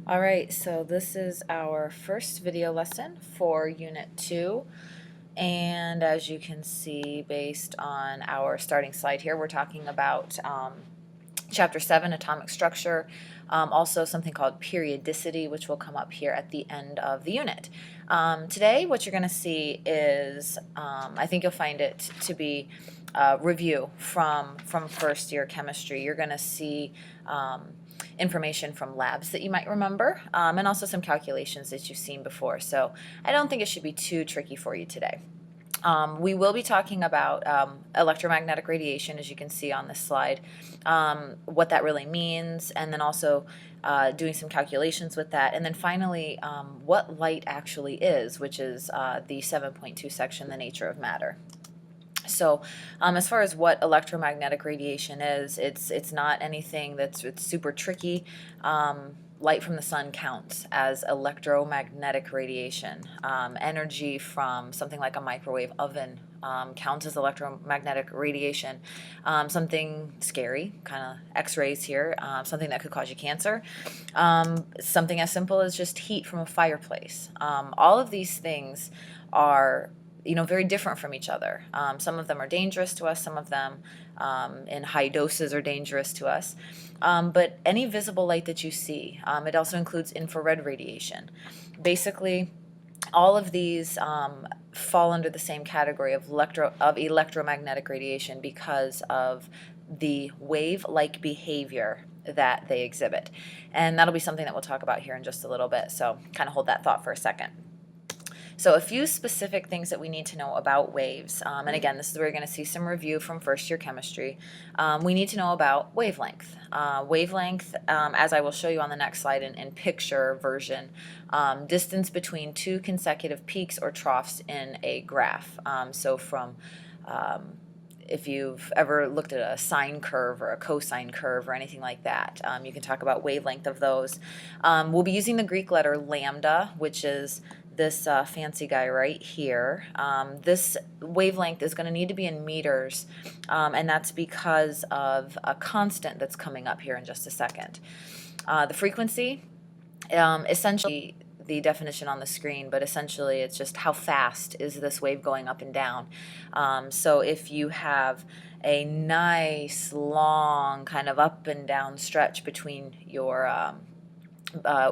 All right, so this is our first video lesson for Unit 2. And as you can see, based on our starting slide here, we're talking about Chapter 7, Atomic Structure, also something called periodicity, which will come up here at the end of the unit. Today, what you're going to see is, I think you'll find it to be review from first year chemistry. You're going to see information from labs that you might remember, and also some calculations that you've seen before. So I don't think it should be too tricky for you today. We will be talking about electromagnetic radiation, as you can see on this slide, what that really means, and then also doing some calculations with that. And then finally, what light actually is, which is the 7.2 section, the nature of matter. So as far as what electromagnetic radiation is, it's not anything it's super tricky. Light from the sun counts as electromagnetic radiation. Energy from something like a microwave oven counts as electromagnetic radiation. Something scary, kind of x-rays here, something that could cause you cancer. Something as simple as just heat from a fireplace. All of these things are very different from each other. Some of them are dangerous to us, some of them in high doses are dangerous to us. But any visible light that you see, it also includes infrared radiation. Basically, all of these fall under the same category of electromagnetic radiation because of the wave-like behavior that they exhibit. And that'll be something that we'll talk about here in just a little bit, so kind of hold that thought for a second. So a few specific things that we need to know about waves, and again, this is where you're going to see some review from first year chemistry. We need to know about wavelength. Wavelength, as I will show you on the next slide in picture version, distance between two consecutive peaks or troughs in a graph. So from if you've ever looked at a sine curve or a cosine curve or anything like that, you can talk about wavelength of those. We'll be using the Greek letter lambda, which is this fancy guy right here. This wavelength is going to need to be in meters, and that's because of a constant that's coming up here in just a second. The frequency, essentially the definition on the screen, but essentially it's just how fast is this wave going up and down. So if you have a nice long kind of up and down stretch between your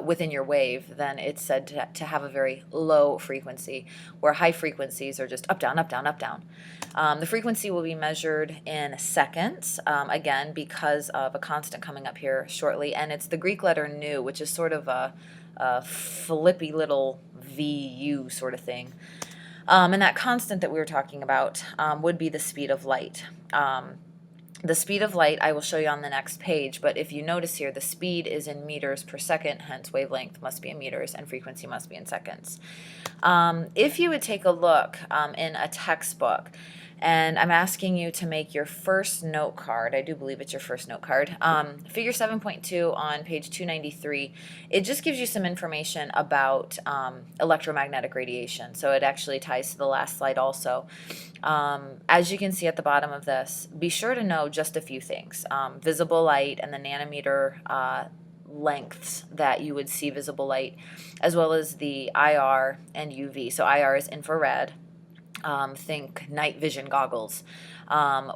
within your wave, then it's said to have a very low frequency, where high frequencies are just up, down, up, down, up, down. The frequency will be measured in seconds, again, because of a constant coming up here shortly, and it's the Greek letter nu, which is sort of a flippy little VU sort of thing. And that constant that we were talking about would be the speed of light. The speed of light I will show you on the next page, but if you notice here, the speed is in meters per second, hence wavelength must be in meters and frequency must be in seconds. If you would take a look in a textbook, and I'm asking you to make your first note card, I do believe it's your first note card, figure 7.2 on page 293, it just gives you some information about electromagnetic radiation, so it actually ties to the last slide also. As you can see at the bottom of this, be sure to know just a few things. Visible light and the nanometer lengths that you would see visible light, as well as the IR and UV. So IR is infrared. Think night vision goggles,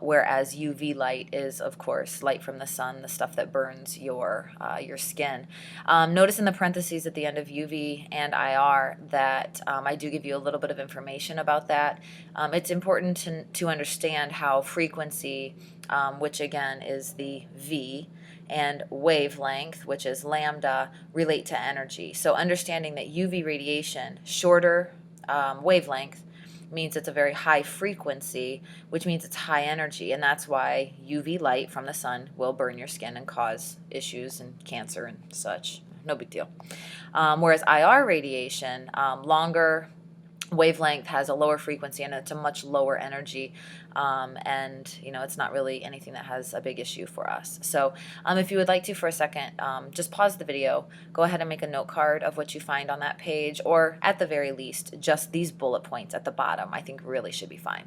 whereas UV light is, of course, light from the sun, the stuff that burns your skin. Notice in the parentheses at the end of UV and IR that I do give you a little bit of information about that. It's important to understand how frequency, which again is the V, and wavelength, which is lambda, relate to energy. So understanding that UV radiation, shorter wavelength, means it's a very high frequency, which means it's high energy, and that's why UV light from the sun will burn your skin and cause issues and cancer and such. No big deal. Whereas IR radiation, longer wavelength, has a lower frequency and it's a much lower energy, and it's not really anything that has a big issue for us. So if you would like to for a second, just pause the video, go ahead and make a note card of what you find on that page, or at the very least just these bullet points at the bottom I think really should be fine.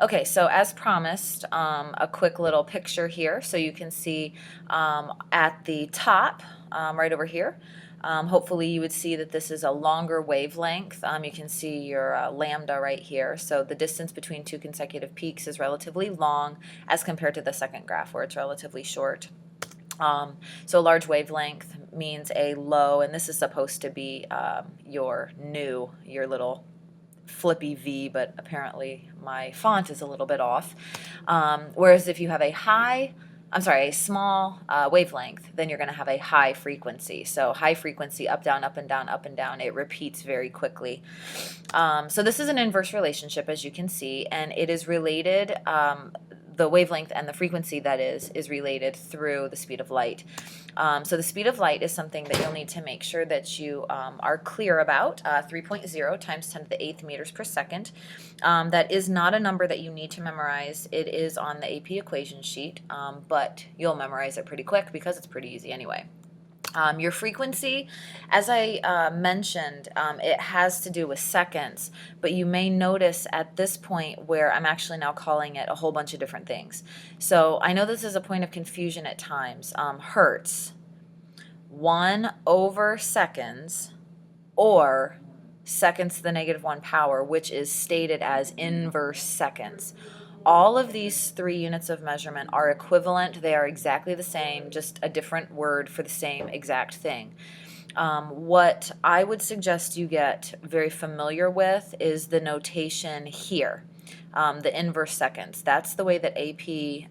Okay, so as promised, a quick little picture here. So you can see at the top, right over here, hopefully you would see that this is a longer wavelength. You can see your lambda right here. So the distance between two consecutive peaks is relatively long as compared to the second graph where it's relatively short. So a large wavelength means a low, and this is supposed to be your little flippy V, but apparently my font is a little bit off. Whereas if you have a small wavelength, then you're going to have a high frequency. So high frequency, up, down, up and down, up and down, it repeats very quickly. So this is an inverse relationship, as you can see, and it is related, the wavelength and the frequency that is related through the speed of light. So the speed of light is something that you'll need to make sure that you are clear about, 3.0 times 10 to the 8th meters per second. That is not a number that you need to memorize. It is on the AP equation sheet, but you'll memorize it pretty quick because it's pretty easy anyway. Your frequency, as I mentioned, it has to do with seconds, but you may notice at this point where I'm actually now calling it a whole bunch of different things. So I know this is a point of confusion at times. Hertz, 1/seconds, or seconds to the -1 power, which is stated as inverse seconds. All of these three units of measurement are equivalent. They are exactly the same, just a different word for the same exact thing. What I would suggest you get very familiar with is the notation here, the inverse seconds. That's the way that AP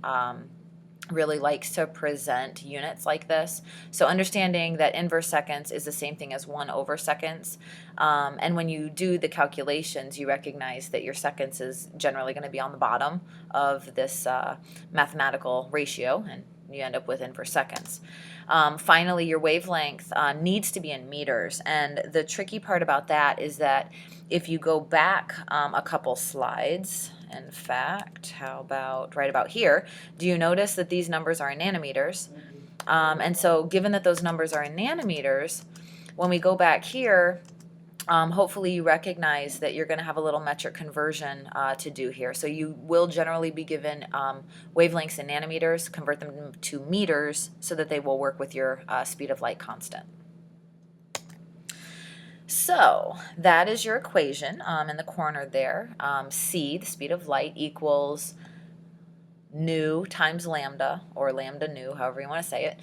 really likes to present units like this. So understanding that inverse seconds is the same thing as 1/seconds. And when you do the calculations, you recognize that your seconds is generally going to be on the bottom of this mathematical ratio, and you end up with inverse seconds. Finally, your wavelength needs to be in meters. And the tricky part about that is that if you go back a couple slides, in fact, how about right about here, do you notice that these numbers are in nanometers? And so given that those numbers are in nanometers, when we go back here, hopefully you recognize that you're going to have a little metric conversion to do here. So you will generally be given wavelengths in nanometers, convert them to meters so that they will work with your speed of light constant. So that is your equation in the corner there. C, the speed of light, equals nu times lambda, or lambda nu, however you want to say it.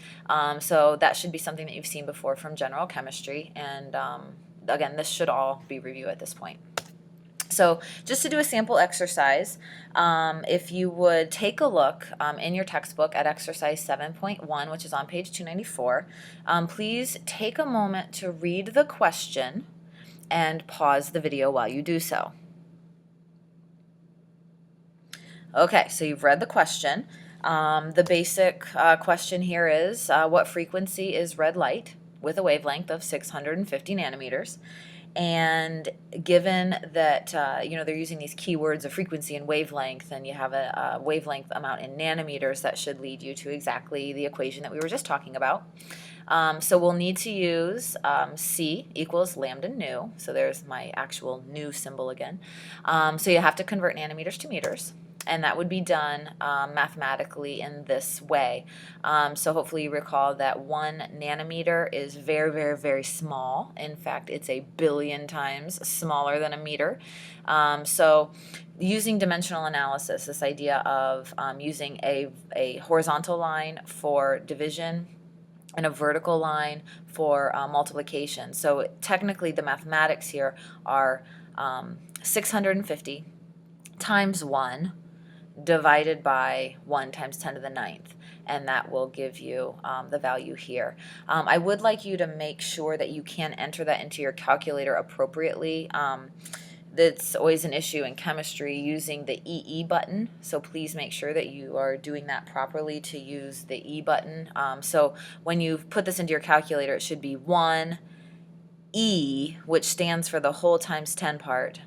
So that should be something that you've seen before from general chemistry. And again, this should all be review at this point. So just to do a sample exercise, if you would take a look in your textbook at exercise 7.1, which is on page 294, please take a moment to read the question and pause the video while you do so. Okay, so you've read the question. The basic question here is, what frequency is red light with a wavelength of 650 nanometers? And given that they're using these keywords of frequency and wavelength, and you have a wavelength amount in nanometers, that should lead you to exactly the equation that we were just talking about. So we'll need to use C equals lambda nu. So there's my actual nu symbol again. So you have to convert nanometers to meters. And that would be done mathematically in this way. So hopefully you recall that 1 nanometer is very, very, very small. In fact, it's a billion times smaller than a meter. So using dimensional analysis, this idea of using a horizontal line for division and a vertical line for multiplication. So technically the mathematics here are 650 times 1 divided by 1 times 10 to the 9th, and that will give you the value here. I would like you to make sure that you can enter that into your calculator appropriately. That's always an issue in chemistry using the EE button, so please make sure that you are doing that properly to use the E button. So when you put this into your calculator, it should be 1E, which stands for the whole times 10 part.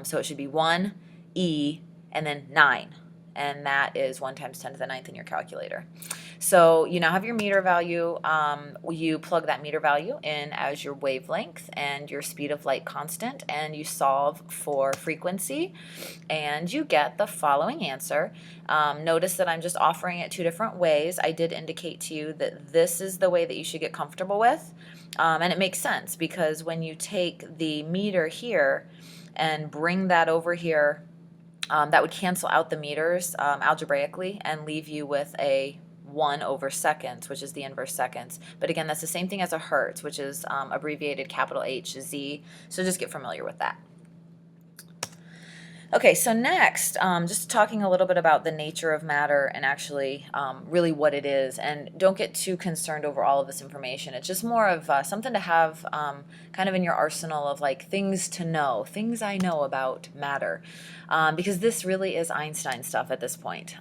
So it should be 1E and then 9. And that is 1 times 10 to the 9th in your calculator. So you now have your meter value. You plug that meter value in as your wavelength and your speed of light constant, and you solve for frequency, and you get the following answer. Notice that I'm just offering it two different ways. I did indicate to you that this is the way that you should get comfortable with, and it makes sense because when you take the meter here and bring that over here, that would cancel out the meters algebraically and leave you with a 1 over seconds, which is the inverse seconds. But again, that's the same thing as a hertz, which is abbreviated capital HZ. So just get familiar with that. Okay, so next, just talking a little bit about the nature of matter and actually really what it is. And don't get too concerned over all of this information. It's just more of something to have kind of in your arsenal of like things to know, things I know about matter. Because this really is Einstein stuff at this point.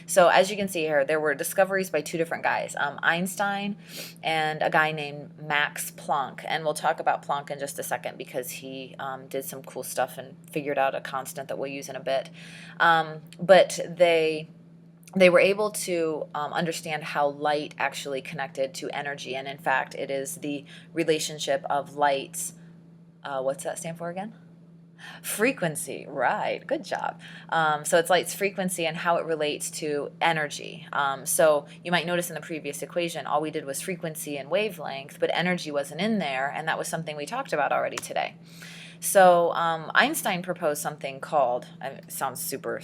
So as you can see here, there were discoveries by two different guys, Einstein and a guy named Max Planck. And we'll talk about Planck in just a second because he did some cool stuff and figured out a constant that we'll use in a bit. But they were able to understand how light actually connected to energy. And in fact, it is the relationship of light's, what's that stand for again? Frequency, right, good job. So it's light's frequency and how it relates to energy. So you might notice in the previous equation, all we did was frequency and wavelength, but energy wasn't in there, and that was something we talked about already today. So Einstein proposed something called, it sounds super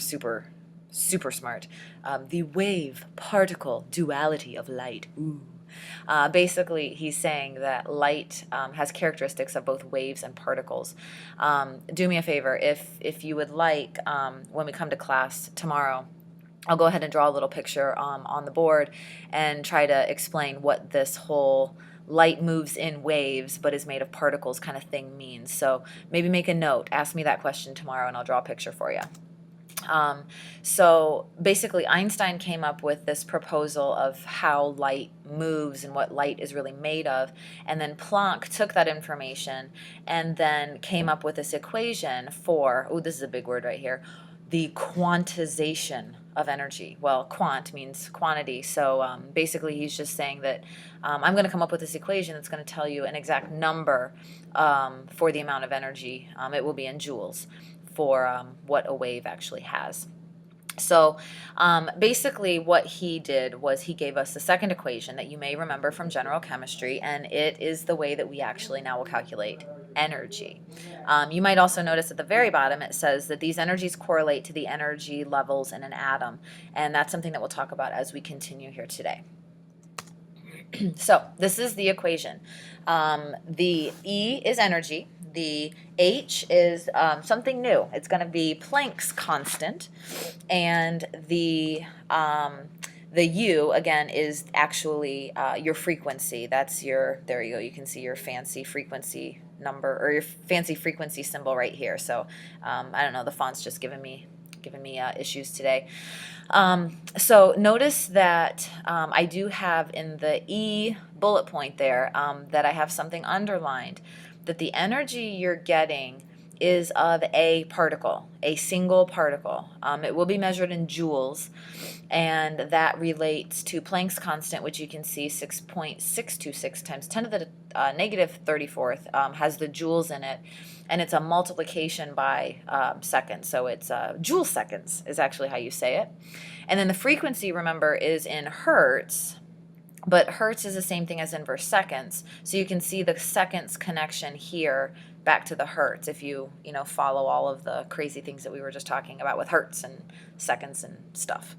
smart, the wave-particle duality of light. Ooh. Basically, he's saying that light has characteristics of both waves and particles. Do me a favor, if you would like, when we come to class tomorrow, I'll go ahead and draw a little picture on the board and try to explain what this whole light moves in waves but is made of particles kind of thing means. So maybe make a note, ask me that question tomorrow, and I'll draw a picture for you. So basically Einstein came up with this proposal of how light moves and what light is really made of, and then Planck took that information and then came up with this equation for, oh, this is a big word right here, the quantization of energy. Well, quant means quantity, so basically he's just saying that I'm going to come up with this equation that's going to tell you an exact number for the amount of energy. It will be in joules for what a wave actually has. So basically what he did was he gave us the second equation that you may remember from general chemistry, and it is the way that we actually now will calculate energy. You might also notice at the very bottom it says that these energies correlate to the energy levels in an atom, and that's something that we'll talk about as we continue here today. So this is the equation. The E is energy. The H is something new. It's going to be Planck's constant, and the U again is actually your frequency. That's your, there you go. You can see your fancy frequency number or your fancy frequency symbol right here. So I don't know. The font's just giving me issues today. So notice that I do have in the E bullet point there that I have something underlined, that the energy you're getting is of a particle, a single particle. It will be measured in joules, and that relates to Planck's constant, which you can see 6.626 times 10 to the negative 34th has the joules in it, and it's a multiplication by seconds, so it's joule seconds is actually how you say it. And then the frequency, remember, is in hertz, but hertz is the same thing as inverse seconds, so you can see the seconds connection here back to the hertz if you follow all of the crazy things that we were just talking about with hertz and seconds and stuff.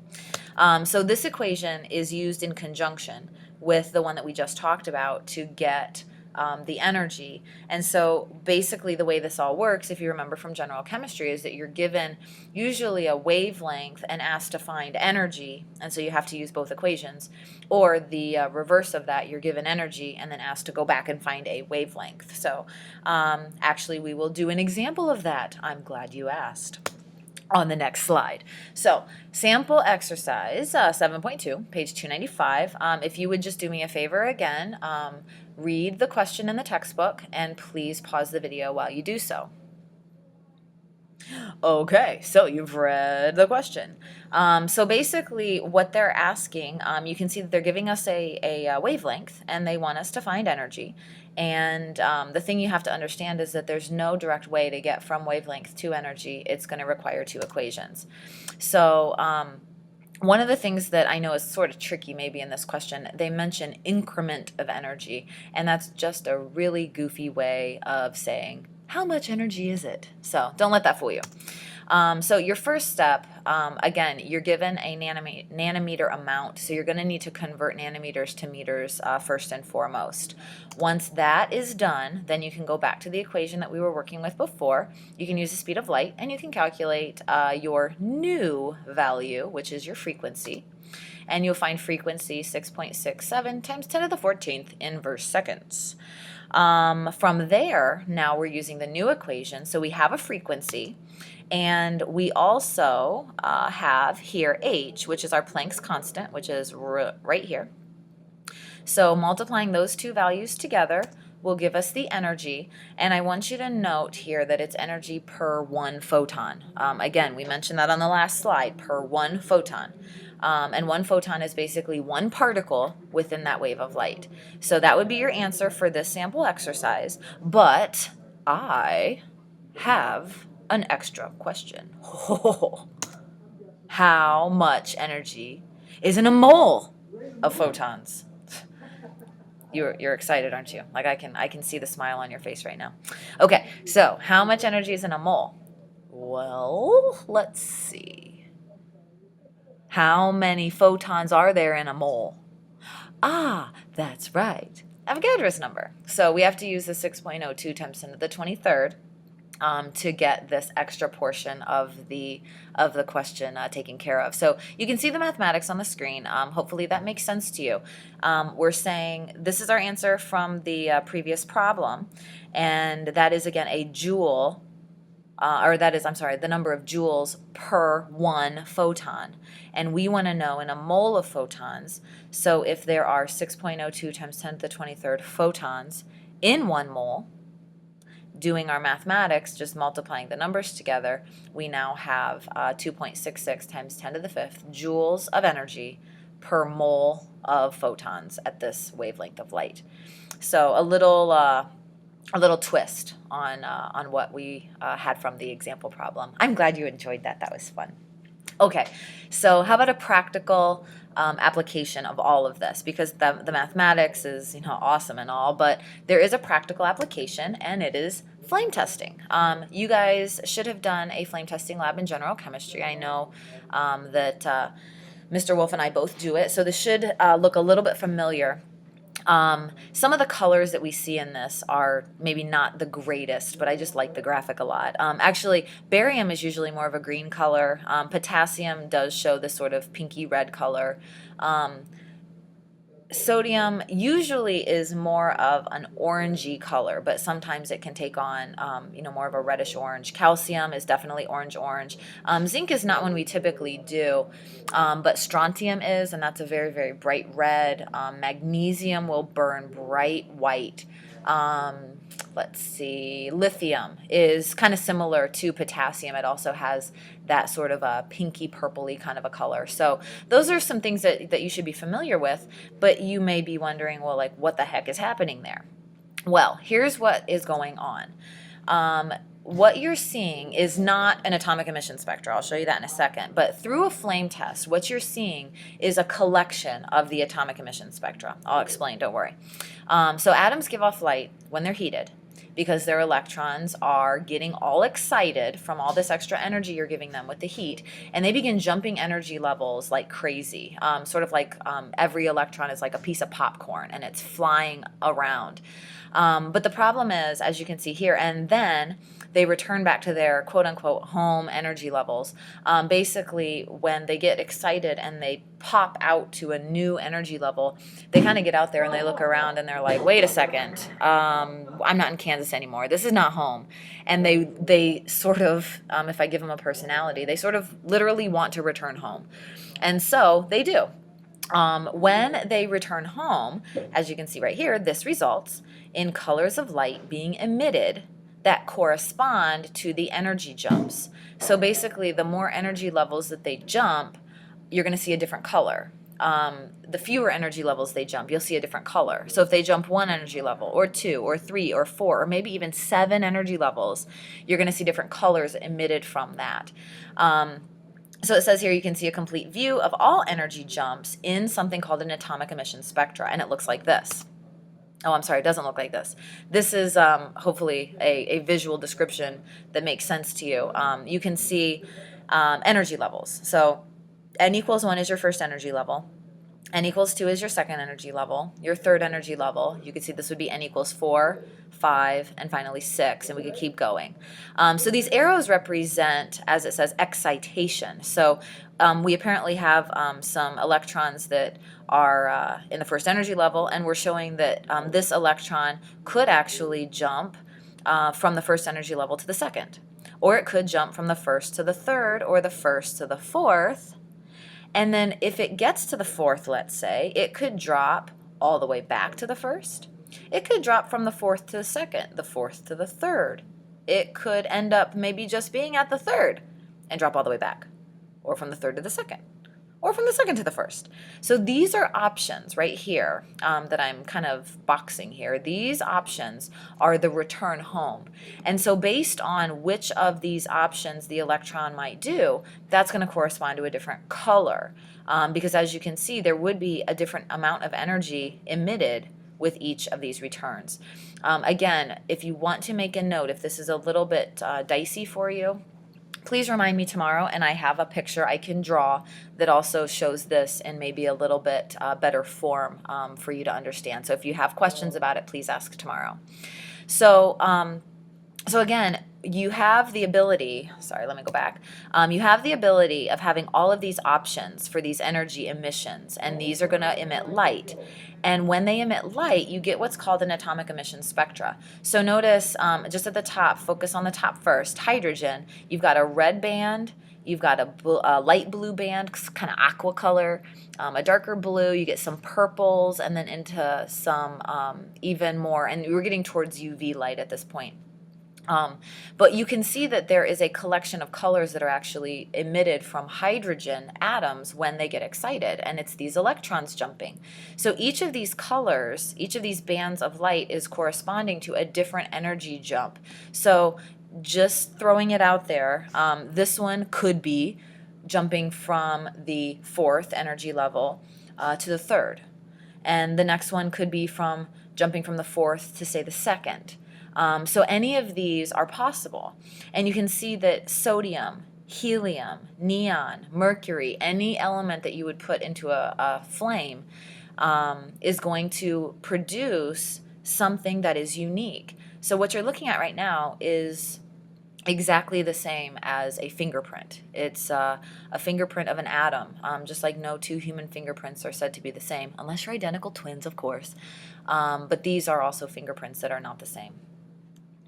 So this equation is used in conjunction with the one that we just talked about to get the energy. And so basically the way this all works, if you remember from general chemistry, is that you're given usually a wavelength and asked to find energy, and so you have to use both equations, or the reverse of that, you're given energy and then asked to go back and find a wavelength. So actually we will do an example of that. I'm glad you asked. On the next slide. So sample exercise 7.2, page 295. If you would just do me a favor again, read the question in the textbook and please pause the video while you do so. Okay, so you've read the question. So basically, what they're asking, you can see that they're giving us a wavelength, and they want us to find energy. And the thing you have to understand is that there's no direct way to get from wavelength to energy. It's going to require two equations. So one of the things that I know is sort of tricky maybe in this question, they mention increment of energy, and that's just a really goofy way of saying, how much energy is it? So don't let that fool you. So your first step, again, you're given a nanometer amount, so you're going to need to convert nanometers to meters first and foremost. Once that is done, then you can go back to the equation that we were working with before. You can use the speed of light, and you can calculate your new value, which is your frequency. And you'll find frequency 6.67 times 10 to the 14th inverse seconds. From there, now we're using the new equation, so we have a frequency. And we also have here h, which is our Planck's constant, which is right here. So multiplying those two values together will give us the energy. And I want you to note here that it's energy per one photon. Again, we mentioned that on the last slide, per one photon. And one photon is basically one particle within that wave of light. So that would be your answer for this sample exercise. But I have an extra question. How much energy is in a mole of photons? You're excited, aren't you? Like I can see the smile on your face right now. Okay, so how much energy is in a mole? Well, let's see. How many photons are there in a mole? Ah, that's right. Avogadro's number. So we have to use the 6.02 times 10 to the 23rd. To get this extra portion of the question taken care of. So you can see the mathematics on the screen. Hopefully that makes sense to you. We're saying this is our answer from the previous problem, and that is again a joule, the number of joules per one photon. And we want to know in a mole of photons, so if there are 6.02 times 10 to the 23rd photons in one mole, doing our mathematics, just multiplying the numbers together, we now have 2.66 times 10 to the 5th joules of energy per mole of photons at this wavelength of light. So a little twist on what we had from the example problem. I'm glad you enjoyed that. That was fun. Okay, so how about a practical application of all of this? Because the mathematics is awesome and all, but there is a practical application, and it is flame testing. You guys should have done a flame testing lab in general chemistry. I know that Mr. Wolf and I both do it, so this should look a little bit familiar. Some of the colors that we see in this are maybe not the greatest, but I just like the graphic a lot. Actually, barium is usually more of a green color. Potassium does show this sort of pinky red color. Sodium usually is more of an orangey color, but sometimes it can take on, more of a reddish orange. Calcium is definitely orange. Zinc is not one we typically do, but strontium is, and that's a very, very bright red. Magnesium will burn bright white. Let's see, lithium is kind of similar to potassium. It also has that sort of a pinky purpley kind of a color. So those are some things that you should be familiar with, but you may be wondering, well, like what the heck is happening there? Well, here's what is going on. What you're seeing is not an atomic emission spectra. I'll show you that in a second. But through a flame test, what you're seeing is a collection of the atomic emission spectra. I'll explain, don't worry. So atoms give off light when they're heated because their electrons are getting all excited from all this extra energy you're giving them with the heat, and they begin jumping energy levels like crazy, sort of like every electron is like a piece of popcorn and it's flying around. But the problem is, as you can see here, and then they return back to their quote-unquote home energy levels. Basically, when they get excited and they pop out to a new energy level, they kind of get out there and they look around and they're like, wait a second, I'm not in Kansas anymore. This is not home. And they sort of, if I give them a personality, they sort of literally want to return home. And so they do. When they return home, as you can see right here, this results in colors of light being emitted that correspond to the energy jumps. So basically, the more energy levels that they jump, you're going to see a different color. The fewer energy levels they jump, you'll see a different color. So if they jump 1 energy level, or 2, or 3, or 4, or maybe even 7 energy levels, you're going to see different colors emitted from that. So it says here you can see a complete view of all energy jumps in something called an atomic emission spectra, and it looks like this. Oh, I'm sorry, it doesn't look like this. This is hopefully a visual description that makes sense to you. You can see energy levels. So n equals 1 is your first energy level. N equals 2 is your second energy level. Your third energy level, you could see this would be n equals 4, 5, and finally 6, and we could keep going. So these arrows represent, as it says, excitation. So we apparently have some electrons that are in the first energy level, and we're showing that this electron could actually jump from the first energy level to the second. Or it could jump from the first to the third, or the first to the fourth. And then if it gets to the fourth, let's say, it could drop all the way back to the first. It could drop from the fourth to the second, the fourth to the third. It could end up maybe just being at the third and drop all the way back, or from the third to the second, or from the second to the first. So these are options right here that I'm kind of boxing here. These options are the return home. And so based on which of these options the electron might do, that's going to correspond to a different color. Because as you can see, there would be a different amount of energy emitted with each of these returns. Again, if you want to make a note, if this is a little bit dicey for you, please remind me tomorrow, and I have a picture I can draw that also shows this in maybe a little bit better form for you to understand. So if you have questions about it, please ask tomorrow. So again, you have the ability, sorry, let me go back. You have the ability of having all of these options for these energy emissions, and these are going to emit light. And when they emit light, you get what's called an atomic emission spectra. So notice just at the top, focus on the top first, hydrogen. You've got a red band, you've got a light blue band, kind of aqua color, a darker blue, you get some purples, and then into some even more, and we're getting towards UV light at this point. But you can see that there is a collection of colors that are actually emitted from hydrogen atoms when they get excited, and it's these electrons jumping. So each of these colors, each of these bands of light is corresponding to a different energy jump. So just throwing it out there, this one could be jumping from the fourth energy level to the third. And the next one could be from jumping from the fourth to, say, the second. So any of these are possible. And you can see that sodium, helium, neon, mercury, any element that you would put into a flame is going to produce something that is unique. So what you're looking at right now is exactly the same as a fingerprint. It's a fingerprint of an atom, just like no two human fingerprints are said to be the same, unless you're identical twins, of course. But these are also fingerprints that are not the same.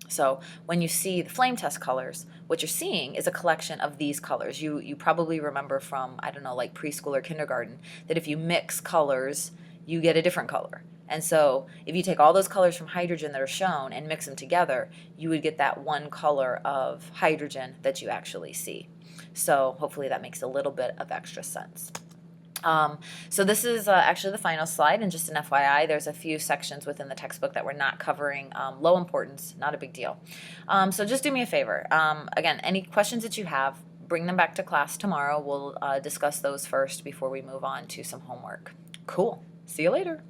So when you see the flame test colors, what you're seeing is a collection of these colors. You probably remember from, I don't know, like preschool or kindergarten, that if you mix colors, you get a different color. And so if you take all those colors from hydrogen that are shown and mix them together, you would get that one color of hydrogen that you actually see. So hopefully that makes a little bit of extra sense. So this is actually the final slide, and just an FYI, there's a few sections within the textbook that we're not covering. Low importance, not a big deal. So just do me a favor. Again, any questions that you have, bring them back to class tomorrow. We'll discuss those first before we move on to some homework. Cool. See you later.